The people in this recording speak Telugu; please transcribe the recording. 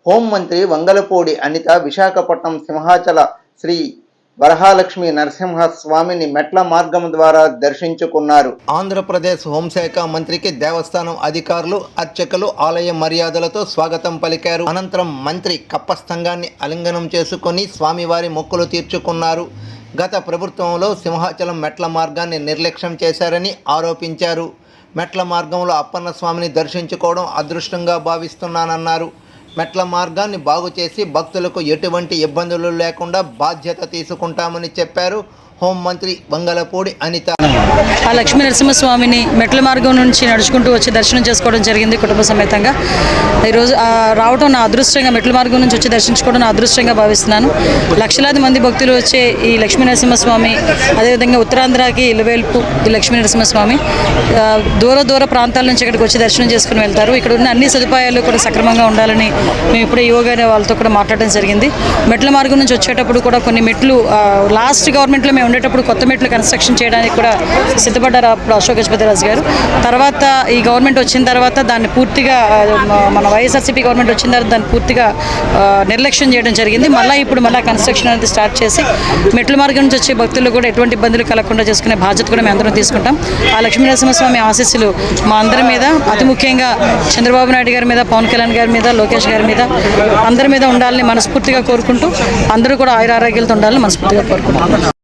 హోంమంత్రి వంగలపూడి అనిత విశాఖపట్నం సింహాచల శ్రీ వరహాలక్ష్మి నరసింహ స్వామిని మెట్ల మార్గం ద్వారా దర్శించుకున్నారు. ఆంధ్రప్రదేశ్ హోంశాఖ మంత్రికి దేవస్థానం అధికారులు, అర్చకులు ఆలయ మర్యాదలతో స్వాగతం పలికారు. అనంతరం మంత్రి కప్పస్తంగాన్ని ఆలింగనం చేసుకుని స్వామివారి మొక్కులు తీర్చుకున్నారు. గత ప్రభుత్వంలో సింహాచలం మెట్ల మార్గాన్ని నిర్లక్ష్యం చేశారని ఆరోపించారు. మెట్ల మార్గంలో అప్పన్న స్వామిని దర్శించుకోవడం అదృష్టంగా భావిస్తున్నానన్నారు. మెట్ల మార్గాన్ని బాగు చేసి భక్తులకు ఎటువంటి ఇబ్బందులు లేకుండా బాధ్యత తీసుకుంటామని చెప్పారు హోంమంత్రి వంగలపూడి అనిత. ఆ లక్ష్మీ నరసింహస్వామిని మెట్ల మార్గం నుంచి నడుచుకుంటూ వచ్చి దర్శనం చేసుకోవడం జరిగింది కుటుంబ సమేతంగా. ఈరోజు రావడం నా అదృష్టంగా, మెట్ల మార్గం నుంచి వచ్చి దర్శించుకోవడం నా అదృష్టంగా భావిస్తున్నాను. లక్షలాది మంది భక్తులు వచ్చే ఈ లక్ష్మీ నరసింహస్వామి, అదేవిధంగా ఉత్తరాంధ్రకి ఇలవేల్పు ఈ లక్ష్మీ నరసింహస్వామి దూర ప్రాంతాల నుంచి ఇక్కడికి వచ్చి దర్శనం చేసుకుని వెళ్తారు. ఇక్కడ ఉన్న అన్ని సదుపాయాలు కూడా సక్రమంగా ఉండాలని మేము ఇప్పుడే యోగా వాళ్ళతో కూడా మాట్లాడడం జరిగింది. మెట్ల మార్గం నుంచి వచ్చేటప్పుడు కూడా కొన్ని మెట్లు లాస్ట్ గవర్నమెంట్లో మేము ఉండేటప్పుడు కొత్త మెట్లు కన్స్ట్రక్షన్ చేయడానికి కూడా సిద్ధపడ్డారు అప్పుడు అశోక్ గజపతిరాజు గారు. తర్వాత ఈ గవర్నమెంట్ వచ్చిన తర్వాత దాన్ని పూర్తిగా, మన వైఎస్ఆర్సీపీ గవర్నమెంట్ వచ్చిన తర్వాత దాన్ని పూర్తిగా నిర్లక్ష్యం చేయడం జరిగింది. ఇప్పుడు మళ్ళీ కన్స్ట్రక్షన్ అనేది స్టార్ట్ చేసి మెట్ల మార్గం నుంచి వచ్చే భక్తులు కూడా ఎటువంటి ఇబ్బందులు కలగకుండా చేసుకునే బాధ్యత కూడా మేము అందరం తీసుకుంటాం. ఆ లక్ష్మీనరసింహస్వామి ఆశీస్సులు మా అందరి మీద, అతి ముఖ్యంగా చంద్రబాబు నాయుడు గారి మీద, పవన్ కళ్యాణ్ గారి మీద, లోకేష్ గారి మీద, అందరి మీద ఉండాలని మనస్ఫూర్తిగా కోరుకుంటూ అందరూ కూడా ఆయురారోగ్యాలతో ఉండాలని మనస్ఫూర్తిగా కోరుకుంటున్నాం.